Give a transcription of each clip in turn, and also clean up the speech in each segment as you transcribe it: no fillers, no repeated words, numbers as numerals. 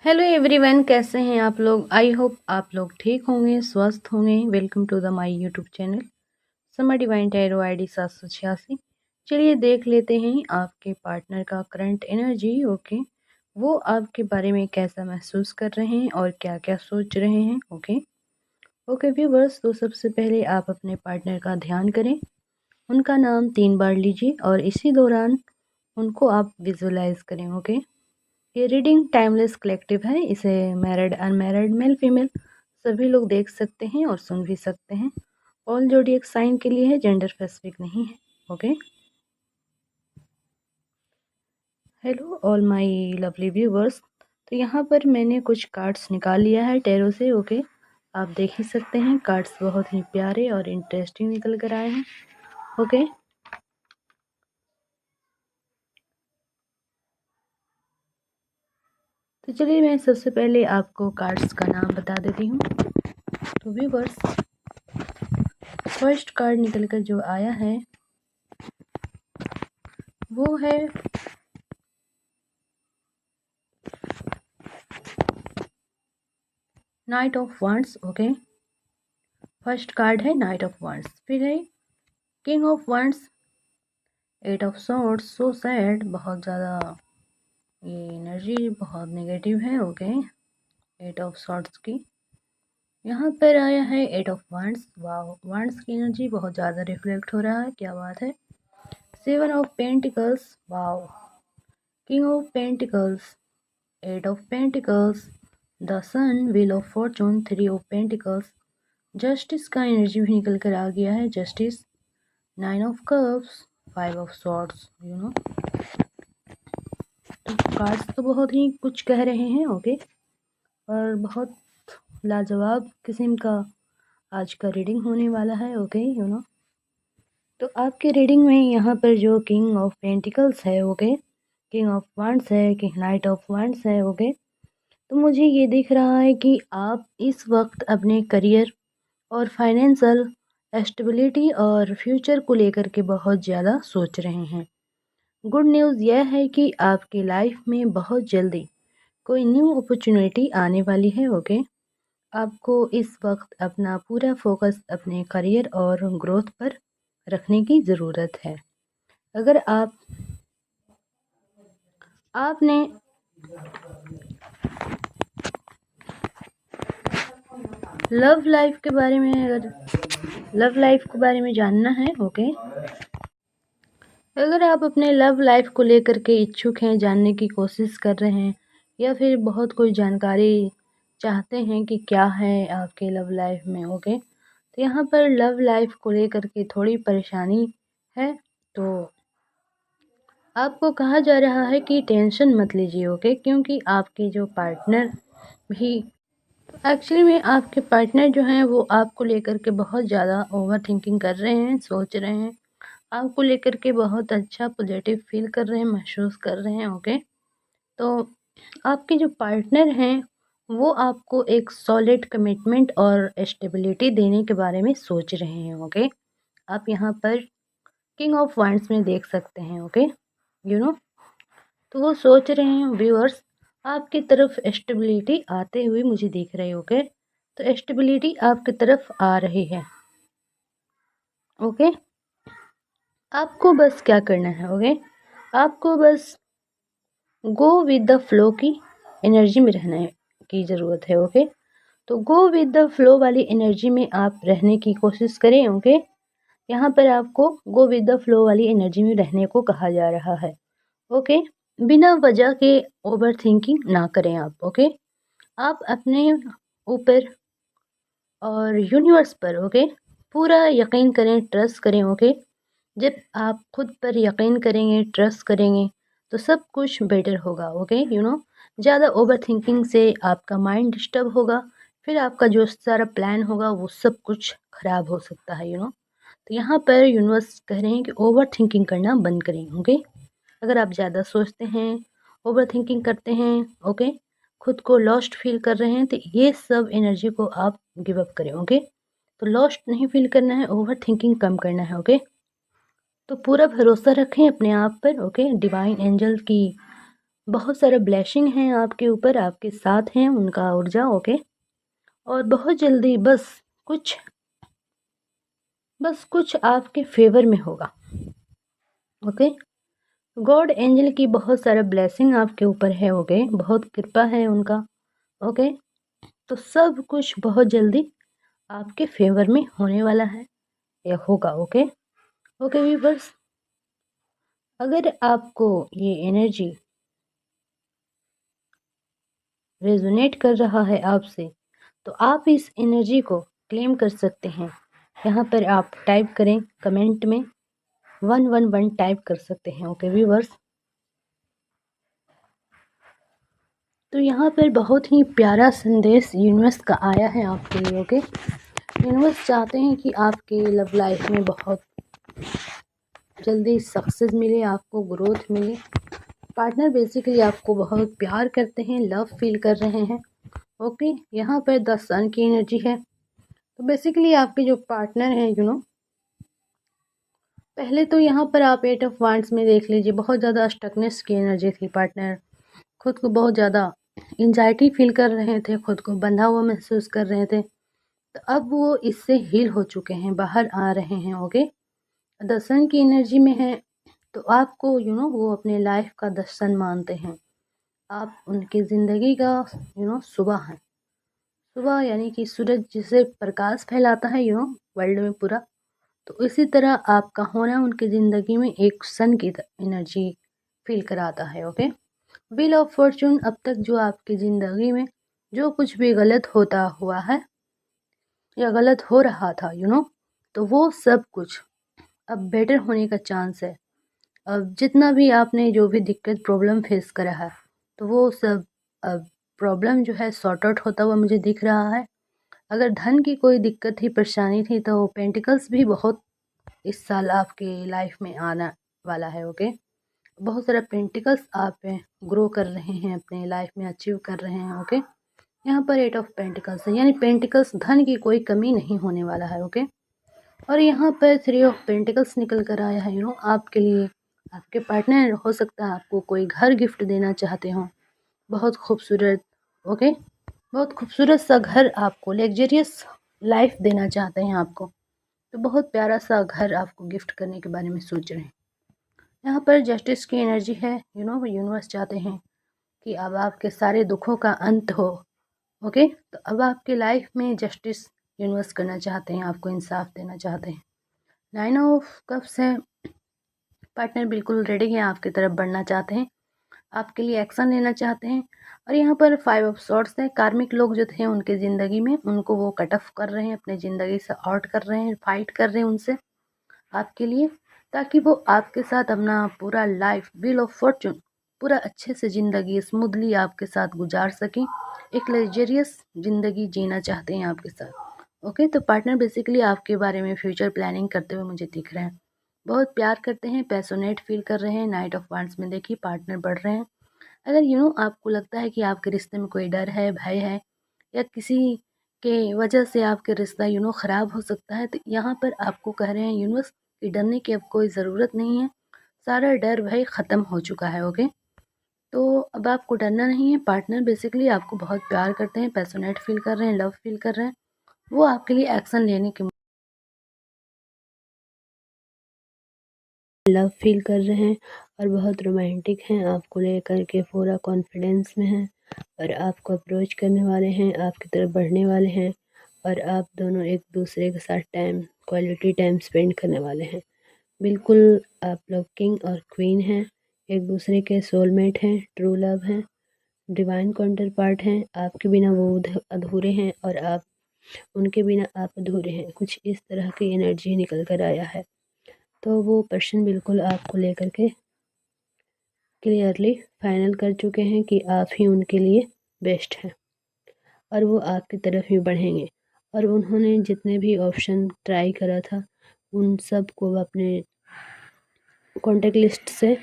Hello everyone, कैसे हैं आप लोग। आई होप आप लोग ठीक होंगे, स्वस्थ होंगे। Welcome to the my YouTube channel Samar divine tarot ID 786। चलिए देख लेते हैं आपके पार्टनर का करंट एनर्जी। ओके, वो आपके बारे में कैसा महसूस कर रहे हैं और क्या क्या सोच रहे हैं। ओके व्यूवर्स, तो सबसे पहले आप अपने पार्टनर का ध्यान करें, उनका नाम 3 बार लीजिए और इसी दौरान उनको आप विजुअलाइज करें। ओके, ये रीडिंग टाइमलेस कलेक्टिव है, इसे मैरिड अनमैरिड मेल फीमेल सभी लोग देख सकते हैं और सुन भी सकते हैं। ऑल जोडिएक साइन के लिए है, जेंडर स्पेसिफिक नहीं है। Okay, hello all my lovely viewers. तो यहाँ पर मैंने कुछ कार्ड्स निकाल लिया है टैरो से। ओके, आप देख ही सकते हैं कार्ड्स बहुत ही प्यारे और इंटरेस्टिंग निकल कर आए हैं। ओके, तो चलिए मैं सबसे पहले आपको कार्ड्स का नाम बता देती हूँ। तो व्यूवर्स, फर्स्ट कार्ड निकल कर जो आया है वो है night of wands. Okay, first card है नाइट ऑफ वांड्स। फिर है king of wands, 8 of swords. So sad, बहुत ज़्यादा ये एनर्जी बहुत नेगेटिव है। ओके, 8 ऑफ सॉर्ड्स की यहाँ पर आया है 8 ऑफ वांड्स। वाह, वांड्स की एनर्जी बहुत ज़्यादा रिफ्लेक्ट हो रहा है, क्या बात है। 7 ऑफ पेंटिकल्स, वाह, king of pentacles, 8 of pentacles, the sun, wheel of fortune, 3 of pentacles. Justice का एनर्जी भी निकल कर आ गया है, justice, 9 of cups, 5 of swords. तो कार्ड्स तो बहुत ही कुछ कह रहे हैं। ओके, और बहुत लाजवाब किस्म का आज का रीडिंग होने वाला है। ओके, तो आपके रीडिंग में यहाँ पर जो किंग ऑफ पेंटिकल्स है, ओके, किंग ऑफ वांड्स है, कि नाइट ऑफ वांड्स है। ओके, तो मुझे ये दिख रहा है कि आप इस वक्त अपने करियर और फाइनेंशियल स्टेबिलिटी और फ्यूचर को लेकर के बहुत ज़्यादा सोच रहे हैं। गुड न्यूज़ यह है कि आपकी लाइफ में बहुत जल्दी कोई न्यू अपॉर्चुनिटी आने वाली है। ओके, आपको इस वक्त अपना पूरा फोकस अपने करियर और ग्रोथ पर रखने की ज़रूरत है। अगर आपने लव लाइफ के बारे में जानना है। ओके, अगर आप अपने लव लाइफ को लेकर के इच्छुक हैं, जानने की कोशिश कर रहे हैं, या फिर बहुत कोई जानकारी चाहते हैं कि क्या है आपके लव लाइफ में। ओके, तो यहाँ पर लव लाइफ को लेकर के थोड़ी परेशानी है, तो आपको कहा जा रहा है कि टेंशन मत लीजिए। ओके, क्योंकि आपके जो पार्टनर भी, एक्चुअली में आपके पार्टनर जो हैं वो आपको लेकर के बहुत ज़्यादा ओवर थिंकिंग कर रहे हैं, सोच रहे हैं, आपको लेकर के बहुत अच्छा पॉजिटिव फील कर रहे हैं, महसूस कर रहे हैं। ओके, तो आपके जो पार्टनर हैं वो आपको एक सॉलिड कमिटमेंट और स्टेबिलिटी देने के बारे में सोच रहे हैं। ओके, आप यहाँ पर किंग ऑफ वांड्स में देख सकते हैं। ओके, तो वो सोच रहे हैं व्यूअर्स, आपकी तरफ स्टेबिलिटी आते हुए मुझे दिख रही है। ओके, तो स्टेबिलिटी आपकी तरफ आ रही है। ओके, आपको बस क्या करना है। ओके, आपको बस गो विद द फ्लो की एनर्जी में रहने की ज़रूरत है। ओके, तो गो विद द फ्लो वाली एनर्जी में आप रहने की कोशिश करें। ओके, यहाँ पर आपको गो विद द फ्लो वाली एनर्जी में रहने को कहा जा रहा है। ओके, बिना वजह के ओवर थिंकिंग ना करें आप। ओके, आप अपने ऊपर और यूनिवर्स पर, ओके, पूरा यकीन करें, ट्रस्ट करें। ओके, जब आप खुद पर यकीन करेंगे, ट्रस्ट करेंगे, तो सब कुछ बेटर होगा। ओके, ज़्यादा ओवर थिंकिंग से आपका माइंड डिस्टर्ब होगा, फिर आपका जो सारा प्लान होगा वो सब कुछ ख़राब हो सकता है। तो यहाँ पर यूनिवर्स कह रहे हैं कि ओवर थिंकिंग करना बंद करें। ओके, अगर आप ज़्यादा सोचते हैं, ओवर थिंकिंग करते हैं, ओके, खुद को लॉस्ट फील कर रहे हैं, तो ये सब एनर्जी को आप गिव अप करें। ओके, तो लॉस्ट नहीं फील करना है, ओवर थिंकिंग कम करना है। ओके, तो पूरा भरोसा रखें अपने आप पर। ओके, डिवाइन एंजल की बहुत सारा ब्लेसिंग है आपके ऊपर, आपके साथ हैं उनका ऊर्जा, ओके। और बहुत जल्दी बस कुछ आपके फेवर में होगा, ओके। गॉड एंजल की बहुत सारा ब्लेसिंग आपके ऊपर है, ओके, बहुत कृपा है उनका, ओके। तो सब कुछ बहुत जल्दी आपके फेवर में होने वाला है या होगा, ओके। ओके व्यूअर्स, अगर आपको ये एनर्जी रेजोनेट कर रहा है आपसे, तो आप इस एनर्जी को क्लेम कर सकते हैं। यहाँ पर आप टाइप करें कमेंट में 111 टाइप कर सकते हैं, ओके व्यूअर्स। तो यहाँ पर बहुत ही प्यारा संदेश यूनिवर्स का आया है आपके लिए, ओके। यूनिवर्स चाहते हैं कि आपके लव लाइफ में बहुत जल्दी सक्सेस मिले, आपको ग्रोथ मिले। पार्टनर बेसिकली आपको बहुत प्यार करते हैं, लव फील कर रहे हैं, ओके। यहाँ पर 10 सन की एनर्जी है। तो बेसिकली आपके जो पार्टनर हैं पहले तो यहाँ पर आप 8 ऑफ वांड्स में देख लीजिए, बहुत ज़्यादा स्टकनेस की एनर्जी थी। पार्टनर खुद को बहुत ज़्यादा एंजाइटी फील कर रहे थे, खुद को बंधा हुआ महसूस कर रहे थे। तो अब वो इससे हील हो चुके हैं, बाहर आ रहे हैं, ओके। दर्शन की एनर्जी में है, तो आपको वो अपने लाइफ का दर्शन मानते हैं। आप उनकी ज़िंदगी का सुबह हैं। सुबह यानी कि सूरज जिसे प्रकाश फैलाता है वर्ल्ड में पूरा, तो इसी तरह आपका होना उनकी ज़िंदगी में एक सन की एनर्जी फील कराता है, ओके। व्हील ऑफ फॉर्चून, अब तक जो आपकी ज़िंदगी में जो कुछ भी गलत होता हुआ है या गलत हो रहा था तो वो सब कुछ अब बेटर होने का चांस है। अब जितना भी आपने जो भी दिक्कत प्रॉब्लम फेस करा है, तो वो सब अब प्रॉब्लम जो है सॉर्ट आउट होता हुआ मुझे दिख रहा है। अगर धन की कोई दिक्कत थी, परेशानी थी, तो पेंटिकल्स भी बहुत इस साल आपके लाइफ में आना वाला है, ओके। बहुत सारा पेंटिकल्स आप ग्रो कर रहे हैं, अपने लाइफ में अचीव कर रहे हैं, ओके। यहाँ पर 8 ऑफ पेंटिकल्स है, यानी पेंटिकल्स धन की कोई कमी नहीं होने वाला है, ओके। और यहाँ पर 3 ऑफ पेंटिकल्स निकल कर आया है आपके लिए। आपके पार्टनर हो सकता है आपको कोई घर गिफ्ट देना चाहते हो, बहुत खूबसूरत, ओके। बहुत खूबसूरत सा घर आपको, लग्जरियस लाइफ देना चाहते हैं आपको। तो बहुत प्यारा सा घर आपको गिफ्ट करने के बारे में सोच रहे हैं। यहाँ पर जस्टिस की एनर्जी है, यूनिवर्स चाहते हैं कि अब आपके सारे दुखों का अंत हो, ओके। तो अब आपके लाइफ में जस्टिस यूनिवर्स करना चाहते हैं, आपको इंसाफ देना चाहते हैं। 9 ऑफ कप्स है, पार्टनर बिल्कुल रेडी है, आपकी तरफ बढ़ना चाहते हैं, आपके लिए एक्शन लेना चाहते हैं। और यहाँ पर 5 ऑफ सॉर्ड्स है, कार्मिक लोग जो थे उनके ज़िंदगी में, उनको वो कट ऑफ कर रहे हैं, अपनी ज़िंदगी से आउट कर रहे हैं, फाइट कर रहे हैं उनसे आपके लिए, ताकि वो आपके साथ अपना पूरा लाइफ व्हील ऑफ फॉर्चून पूरा अच्छे से ज़िंदगी स्मूथली आपके साथ गुजार सकें, एक लग्जरियस ज़िंदगी जीना चाहते हैं आपके साथ, ओके। तो पार्टनर बेसिकली आपके बारे में फ्यूचर प्लानिंग करते हुए मुझे दिख रहे हैं, बहुत प्यार करते हैं, पैशनेट फील कर रहे हैं। नाइट ऑफ वांड्स में देखिए पार्टनर बढ़ रहे हैं। अगर आपको लगता है कि आपके रिश्ते में कोई डर है, भय है, या किसी के वजह से आपके रिश्ता ख़राब हो सकता है, तो यहाँ पर आपको कह रहे हैं यूनिवर्स कि डरने की अब कोई ज़रूरत नहीं है, सारा डर भय ख़त्म हो चुका है, ओके। तो अब आपको डरना नहीं है। पार्टनर बेसिकली आपको बहुत प्यार करते हैं, पैशनेट फील कर रहे हैं, लव फील कर रहे हैं, वो आपके लिए एक्शन लेने के लव फील कर रहे हैं और बहुत रोमांटिक हैं, आपको लेकर के पूरा कॉन्फिडेंस में हैं और आपको अप्रोच करने वाले हैं, आपकी तरफ बढ़ने वाले हैं और आप दोनों एक दूसरे के साथ क्वालिटी टाइम स्पेंड करने वाले हैं। बिल्कुल आप लोग किंग और क्वीन हैं, एक दूसरे के सोलमेट हैं, ट्रू लव हैं, डिवाइन काउंटर पार्ट हैं। आपके बिना वो अधूरे हैं और आप उनके बिना आप अधूरे हैं, कुछ इस तरह की एनर्जी निकल कर आया है। तो वो पर्सन बिल्कुल आपको लेकर के क्लियरली फाइनल कर चुके हैं कि आप ही उनके लिए बेस्ट हैं और वो आपकी तरफ ही बढ़ेंगे। और उन्होंने जितने भी ऑप्शन ट्राई करा था, उन सब को अपने कॉन्टेक्ट लिस्ट से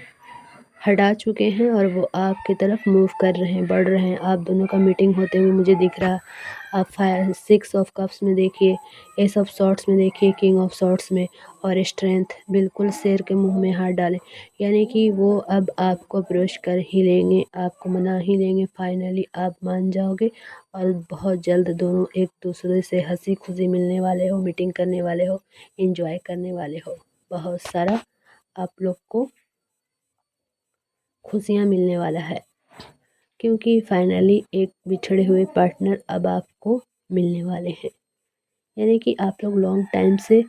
हटा चुके हैं और वो आपकी तरफ मूव कर रहे हैं, बढ़ रहे हैं। आप दोनों का मीटिंग होते हुए मुझे दिख रहा। आप 6 ऑफ कप्स में देखिए, एस ऑफ सॉर्ड्स में देखिए, किंग ऑफ सॉर्ड्स में, और स्ट्रेंथ बिल्कुल शेर के मुंह में हाथ डालें, यानी कि वो अब आपको अप्रोच कर ही लेंगे, आपको मना ही लेंगे। फाइनली आप मान जाओगे और बहुत जल्द दोनों एक दूसरे से हंसी खुशी मिलने वाले हो, मीटिंग करने वाले हो, इंजॉय करने वाले हो। बहुत सारा आप लोग को खुशियाँ मिलने वाला है, क्योंकि फाइनली एक बिछड़े हुए पार्टनर अब आपको मिलने वाले हैं। यानी कि आप लोग लॉन्ग टाइम से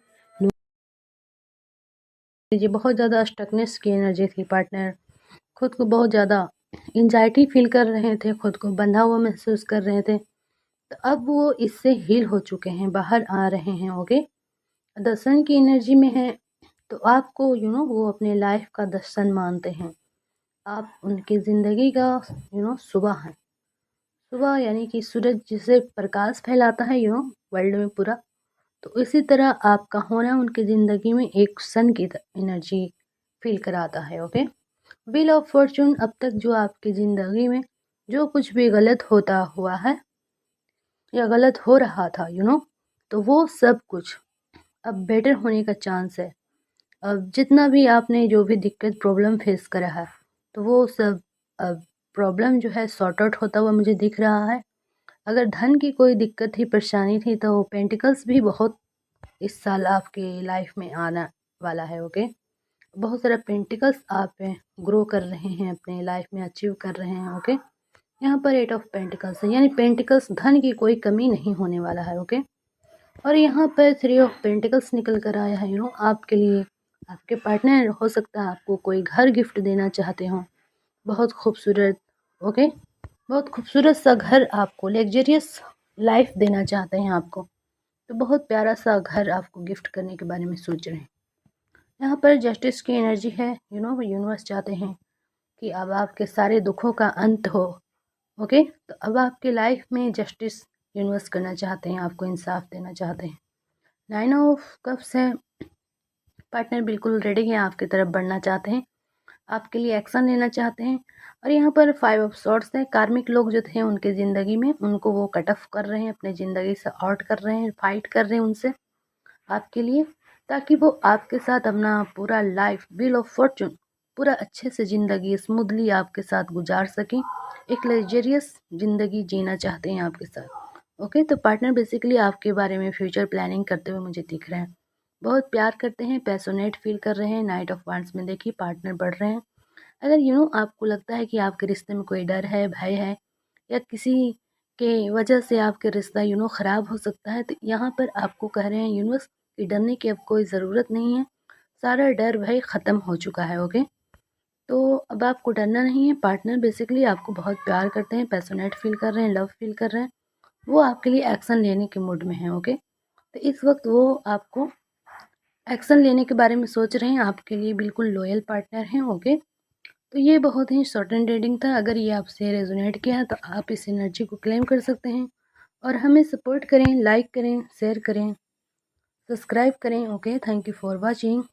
ये बहुत ज़्यादा स्टकनेस की एनर्जी थी। पार्टनर खुद को बहुत ज़्यादा एंजाइटी फील कर रहे थे, खुद को बंधा हुआ महसूस कर रहे थे। तो अब वो इससे हील हो चुके हैं, बाहर आ रहे हैं। ओके, दर्शन की एनर्जी में है तो आपको वो अपने लाइफ का दर्शन मानते हैं। आप उनकी ज़िंदगी का सुबह है। सुबह यानी कि सूरज जिसे प्रकाश फैलाता है वर्ल्ड में पूरा, तो इसी तरह आपका होना उनकी ज़िंदगी में एक सन की एनर्जी फील कराता है। ओके, व्हील ऑफ फॉर्चून, अब तक जो आपकी ज़िंदगी में जो कुछ भी गलत होता हुआ है या गलत हो रहा था तो वो सब कुछ अब बेटर होने का चांस है। अब जितना भी आपने जो भी दिक्कत प्रॉब्लम फेस करा है, तो वो सब अब प्रॉब्लम जो है सॉर्ट आउट होता हुआ मुझे दिख रहा है। अगर धन की कोई दिक्कत थी, परेशानी थी, तो पेंटिकल्स भी बहुत इस साल आपके लाइफ में आना वाला है। ओके, बहुत सारा पेंटिकल्स आप ग्रो कर रहे हैं, अपने लाइफ में अचीव कर रहे हैं। ओके, यहाँ पर 8 ऑफ पेंटिकल्स है, यानी पेंटिकल्स धन की कोई कमी नहीं होने वाला है। ओके, और यहाँ पर 3 ऑफ पेंटिकल्स निकल कर आया है। आपके लिए आपके पार्टनर हो सकता है आपको कोई घर गिफ्ट देना चाहते हो, बहुत खूबसूरत। ओके, बहुत खूबसूरत सा घर, आपको लग्जरियस लाइफ देना चाहते हैं आपको, तो बहुत प्यारा सा घर आपको गिफ्ट करने के बारे में सोच रहे हैं। यहाँ पर जस्टिस की एनर्जी है। यूनिवर्स चाहते हैं कि अब आपके सारे दुखों का अंत हो। ओके, तो अब आपके लाइफ में जस्टिस यूनिवर्स करना चाहते हैं, आपको इंसाफ देना चाहते हैं। 9 ऑफ कप्स है, पार्टनर बिल्कुल रेडी है, आपकी तरफ बढ़ना चाहते हैं, आपके लिए एक्शन लेना चाहते हैं। और यहाँ पर 5 ऑफ सॉर्ड्स है, कार्मिक लोग जो थे उनके ज़िंदगी में, उनको वो कट ऑफ कर रहे हैं, अपने ज़िंदगी से आउट कर रहे हैं, फाइट कर रहे हैं उनसे आपके लिए, ताकि वो आपके साथ अपना पूरा लाइफ व्हील ऑफ फॉर्चून पूरा अच्छे से ज़िंदगी स्मूथली आपके साथ गुजार सकें, एक लग्जरियस ज़िंदगी जीना चाहते हैं आपके साथ। ओके, तो पार्टनर बेसिकली आपके बारे में फ्यूचर प्लानिंग करते हुए मुझे दिख रहे हैं, बहुत प्यार करते हैं, पैशनेट फील कर रहे हैं। नाइट ऑफ वांड्स में देखिए पार्टनर बढ़ रहे हैं। अगर आपको लगता है कि आपके रिश्ते में कोई डर है, भय है, या किसी के वजह से आपके रिश्ता ख़राब हो सकता है, तो यहाँ पर आपको कह रहे हैं यूनिवर्स कि डरने की अब कोई ज़रूरत नहीं है, सारा डर भय ख़त्म हो चुका है। ओके, तो अब आपको डरना नहीं है। पार्टनर बेसिकली आपको बहुत प्यार करते हैं, पैशनेट फील कर रहे हैं, लव फील कर रहे हैं, वो आपके लिए एक्शन लेने के मूड में है। ओके, तो इस वक्त वो आपको एक्शन लेने के बारे में सोच रहे हैं, आपके लिए बिल्कुल लॉयल पार्टनर हैं। ओके, तो ये बहुत ही शॉर्ट एंड रीडिंग था। अगर ये आपसे रेजोनेट किया है तो आप इस एनर्जी को क्लेम कर सकते हैं और हमें सपोर्ट करें, लाइक करें, शेयर करें, सब्सक्राइब करें। Okay, thank you for watching.